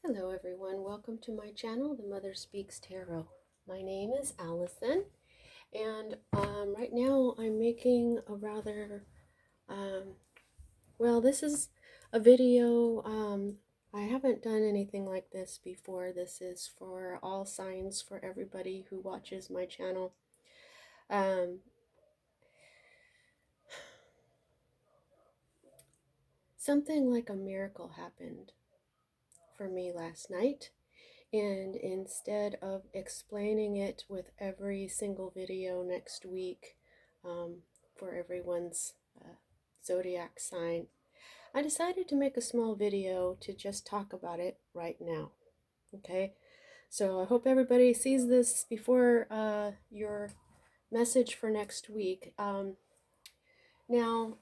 Hello everyone, welcome to my channel, The Mother Speaks Tarot. My name is Allison, and right now I'm making a rather, this is a video. I haven't done anything like this before. This is for all signs, for everybody who watches my channel. Something like a miracle happened for me last night. And instead of explaining it with every single video next week for everyone's zodiac sign, I decided to make a small video to just talk about it right now. Okay, so I hope everybody sees this before your message for next week. Now,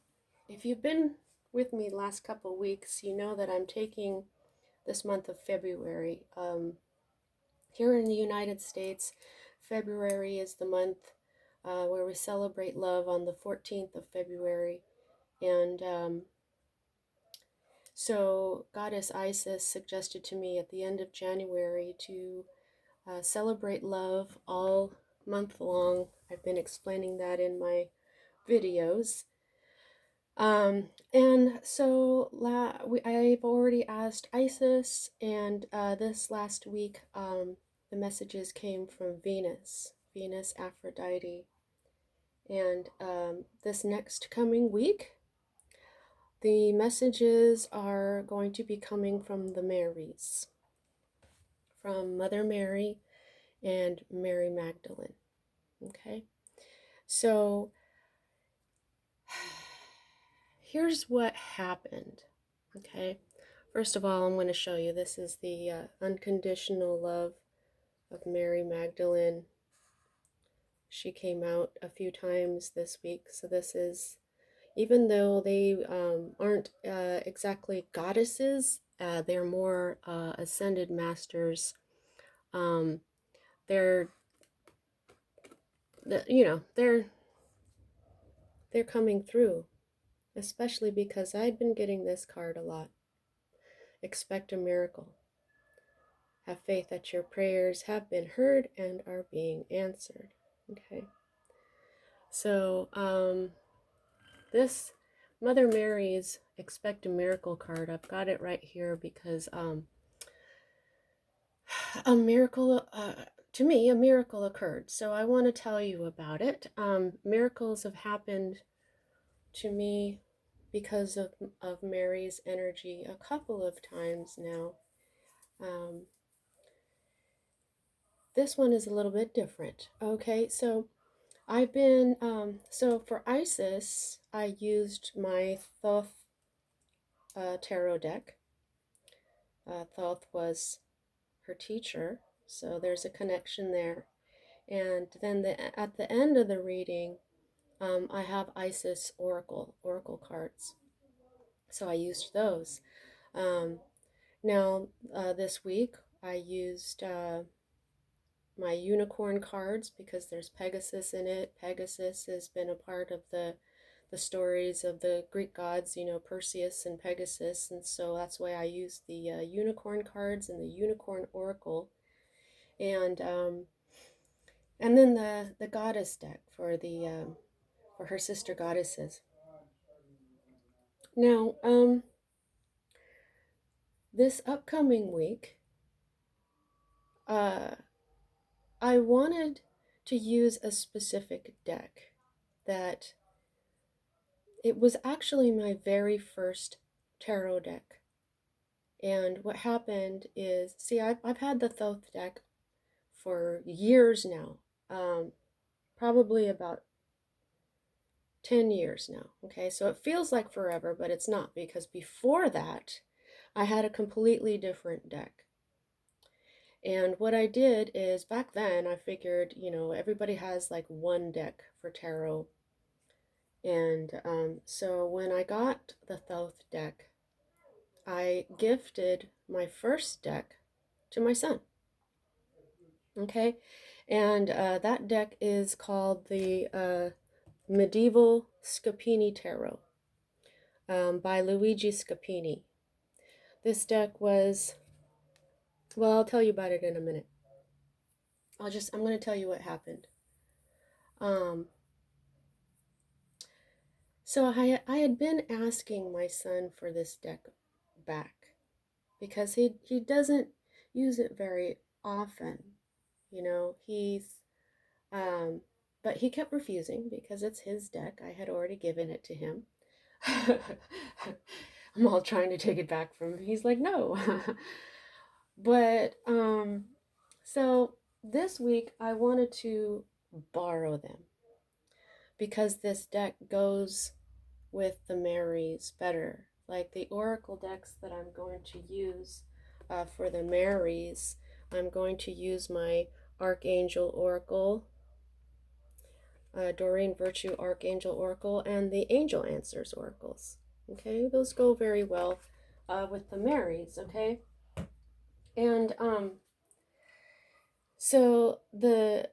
if you've been with me the last couple weeks, you know that I'm taking this month of February. Here in the United States, February is the month where we celebrate love on the 14th of February. And so Goddess Isis suggested to me at the end of January to celebrate love all month long. I've been explaining that in my videos. And so I've already asked Isis, and this last week the messages came from Venus, Aphrodite. And this next coming week, the messages are going to be coming from the Marys, from Mother Mary and Mary Magdalene. Okay, so here's what happened. Okay, first of all, I'm going to show you. This is the unconditional love of Mary Magdalene. She came out a few times this week, so this is, even though they aren't exactly goddesses, they're more ascended masters. They're coming through, especially because I've been getting this card a lot. Expect a miracle. Have faith that your prayers have been heard and are being answered. Okay. So this Mother Mary's Expect a Miracle card, I've got it right here because a miracle, to me, a miracle occurred. So I want to tell you about it. Miracles have happened to me because of Mary's energy a couple of times now. This one is a little bit different. Okay, so I've been, so for Isis, I used my Thoth tarot deck. Thoth was her teacher, so there's a connection there. And then at the end of the reading, I have Isis oracle cards, so I used those. Now this week I used my unicorn cards because there's Pegasus in it. Pegasus has been a part of the stories of the Greek gods, you know, Perseus and Pegasus, and so that's why I used the unicorn cards and the unicorn oracle, and then the goddess deck for the for her sister goddesses. Now, this upcoming week, I wanted to use a specific deck that it was actually my very first tarot deck. And what happened is, see, I've had the Thoth deck for years now, probably about 10 years now. Okay, so it feels like forever, but it's not, because before that, I had a completely different deck. And what I did is, back then, I figured, you know, everybody has like one deck for tarot. And so when I got the Thoth deck, I gifted my first deck to my son. Okay, and that deck is called the Medieval Scapini Tarot by Luigi Scapini. This deck was Well, I'll tell you about it in a minute. I'm going to tell you what happened. Um, so I had been asking my son for this deck back because he doesn't use it very often. You know, um, but he kept refusing because it's his deck. I had already given it to him. I'm all trying to take it back from him. He's like, no. But so this week I wanted to borrow them because this deck goes with the Marys better. Like the Oracle decks that I'm going to use for the Marys, I'm going to use my Archangel Oracle, Doreen Virtue Archangel Oracle, and the Angel Answers Oracles. Okay, those go very well with the Marys. Okay, and so the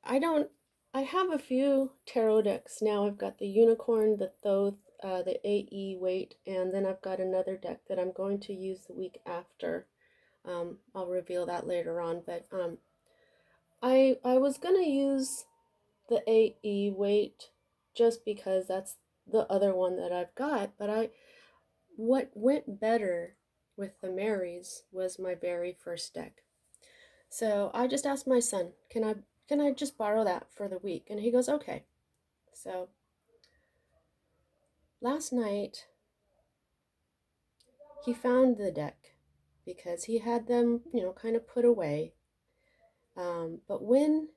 I don't. I have a few tarot decks now. I've got the Unicorn, the Thoth, the AE Weight, and then I've got another deck that I'm going to use the week after. I'll reveal that later on. But I was gonna use the AE Weight just because that's the other one that I've got. But what went better with the Marys was my very first deck. So I just asked my son, can I just borrow that for the week? And he goes, okay. So last night he found the deck because he had them, kind of put away. But when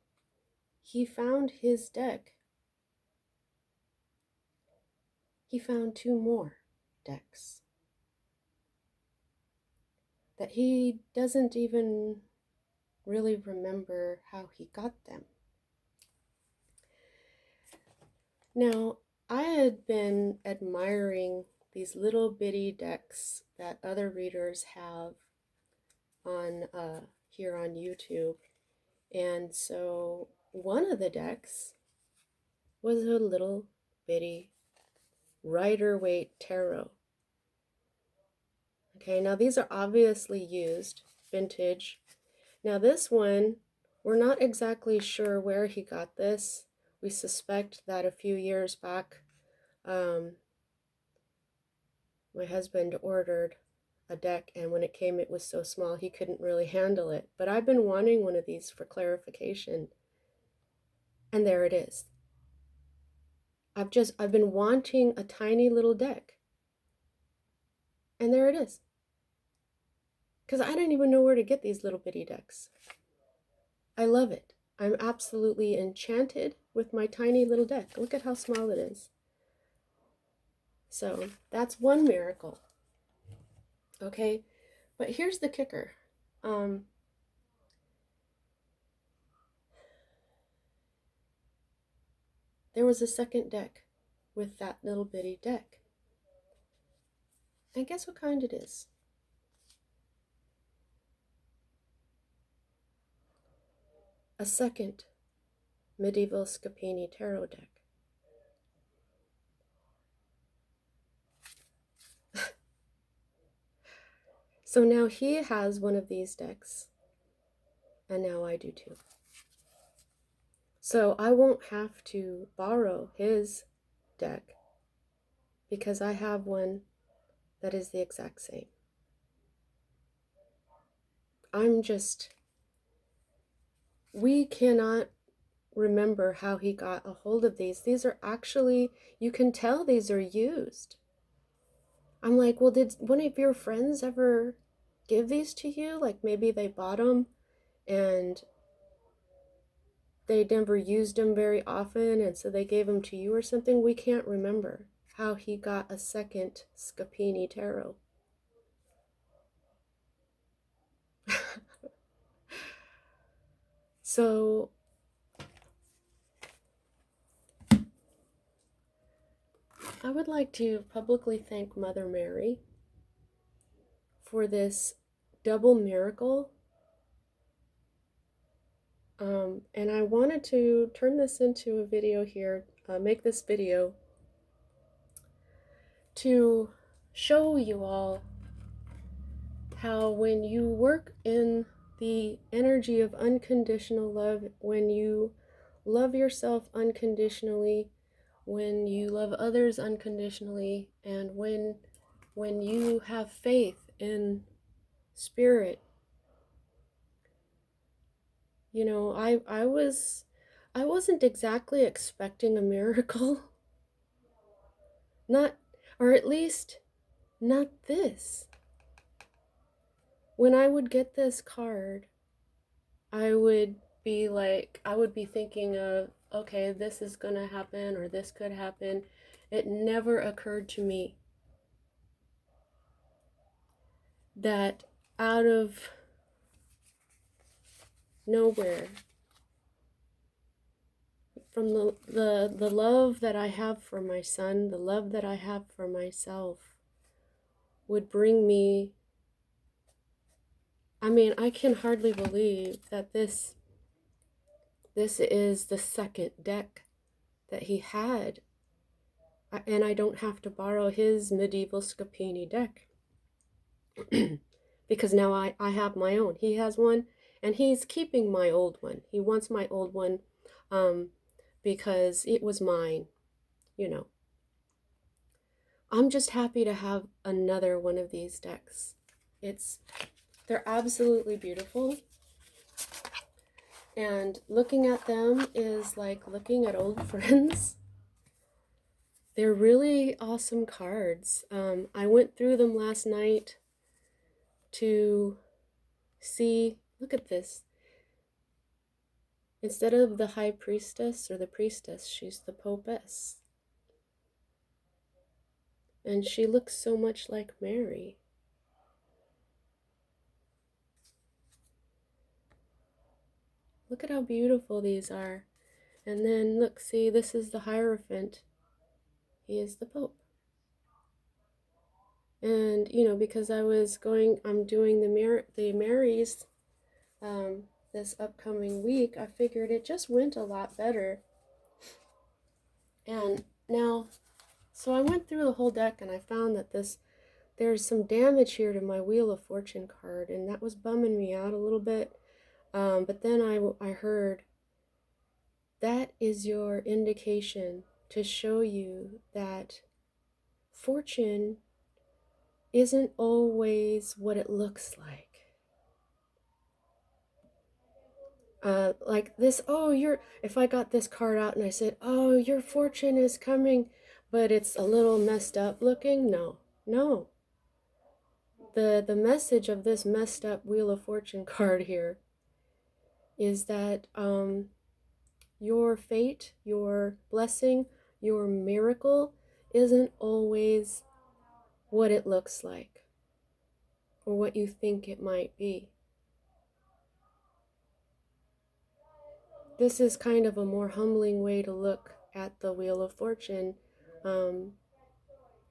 he found his deck, he found two more decks that he doesn't even really remember how he got them. Now, I had been admiring these little bitty decks that other readers have on here on YouTube. And so one of the decks was a little bitty Rider-Waite tarot. Okay, now these are obviously used, vintage. Now this one, we're not exactly sure where he got this. We suspect that a few years back, my husband ordered a deck, and when it came, it was so small he couldn't really handle it. But I've been wanting one of these for clarification, and there it is. I've been wanting a tiny little deck, and there it is. Because I didn't even know where to get these little bitty decks. I love it. I'm absolutely enchanted with my tiny little deck. Look at how small it is. So that's one miracle. Okay, but here's the kicker. There was a second deck with that little bitty deck. And guess what kind it is? A second medieval Scapini tarot deck. So now he has one of these decks, and now I do too. So I won't have to borrow his deck because I have one that is the exact same. We cannot remember how he got a hold of these. These are actually, you can tell these are used. I'm like, well, did one of your friends ever give these to you? Like maybe they bought them and they never used them very often, and so they gave them to you or something. We can't remember how he got a second Scapini tarot. So I would like to publicly thank Mother Mary for this double miracle. And I wanted to turn this into a video here, make this video to show you all how when you work in the energy of unconditional love, when you love yourself unconditionally, when you love others unconditionally, and when you have faith in spirit, you know, I wasn't exactly expecting a miracle. Not, or at least not this. When I would get this card, I would be thinking of, okay, this is gonna happen or this could happen. It never occurred to me that out of nowhere, from the love that I have for my son, the love that I have for myself, would bring me. I mean, I can hardly believe that this is the second deck that he had, and I don't have to borrow his medieval Scapini deck because now I have my own. He has one, and he's keeping my old one. He wants my old one because it was mine, you know. I'm just happy to have another one of these decks. They're absolutely beautiful. And looking at them is like looking at old friends. They're really awesome cards. I went through them last night to see, look at this. Instead of the high priestess or the priestess, she's the popess. And she looks so much like Mary. Look at how beautiful these are. And then look, see, this is the Hierophant. He is the Pope. And, you know, because I'm doing the Marys this upcoming week, I figured it just went a lot better. And now, so I went through the whole deck and I found that there's some damage here to my Wheel of Fortune card, and that was bumming me out a little bit. But then I heard that is your indication to show you that fortune isn't always what it looks like. Like this, if I got this card out and I said, oh, your fortune is coming, but it's a little messed up looking, no. The message of this messed up Wheel of Fortune card here is that your fate, your blessing, your miracle isn't always what it looks like or what you think it might be. This is kind of a more humbling way to look at the Wheel of Fortune,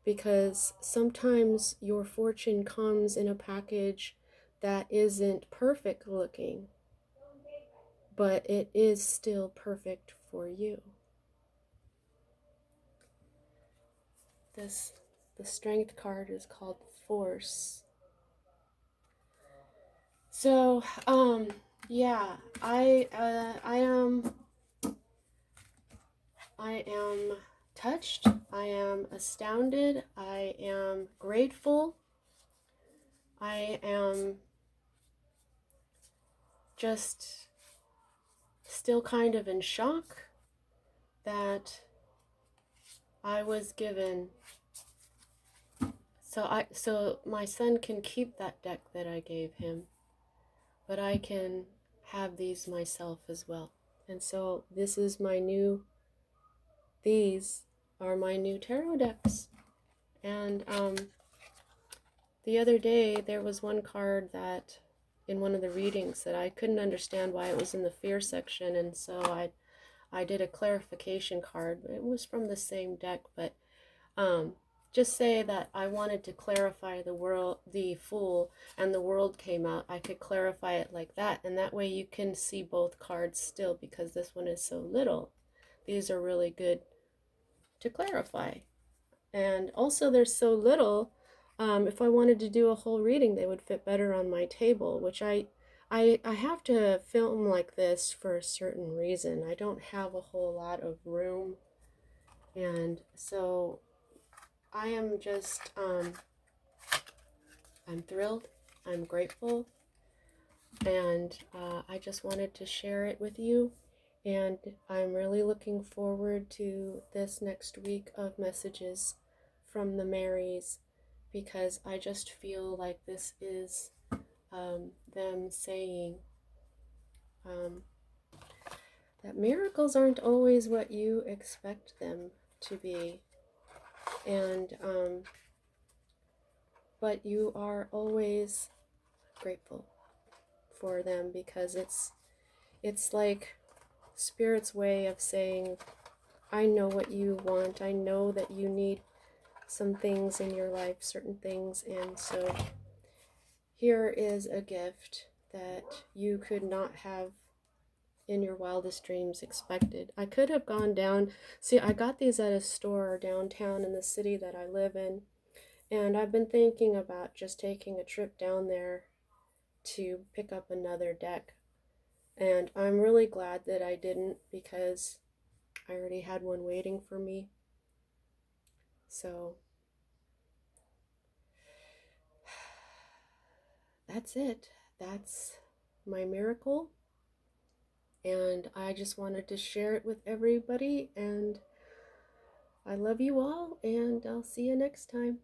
because sometimes your fortune comes in a package that isn't perfect looking, but it is still perfect for you. The strength card is called Force. So, yeah, I am touched. I am astounded. I am grateful. I am just still kind of in shock that I was given. So my son can keep that deck that I gave him, but I can have these myself as well. And so these are my new tarot decks. And the other day there was one card that in one of the readings that I couldn't understand why it was in the fear section, and so I did a clarification card. It was from the same deck, but just say that I wanted to clarify the Fool, and the World came out. I could clarify it like that, and that way you can see both cards still, because this one is so little. These are really good to clarify. And also they're so little, If I wanted to do a whole reading, they would fit better on my table, which I have to film like this for a certain reason. I don't have a whole lot of room, and so I am just I'm thrilled, I'm grateful, and I just wanted to share it with you. And I'm really looking forward to this next week of messages from the Marys, because I just feel like this is them saying um, that miracles aren't always what you expect them to be, and but you are always grateful for them, because it's like Spirit's way of saying, I know what you want. I know that you need some things in your life, certain things, and so here is a gift that you could not have in your wildest dreams expected. I could have gone down. See, I got these at a store downtown in the city that I live in, and I've been thinking about just taking a trip down there to pick up another deck. And I'm really glad that I didn't, because I already had one waiting for me. So that's it. That's my miracle. And I just wanted to share it with everybody. And I love you all, and I'll see you next time.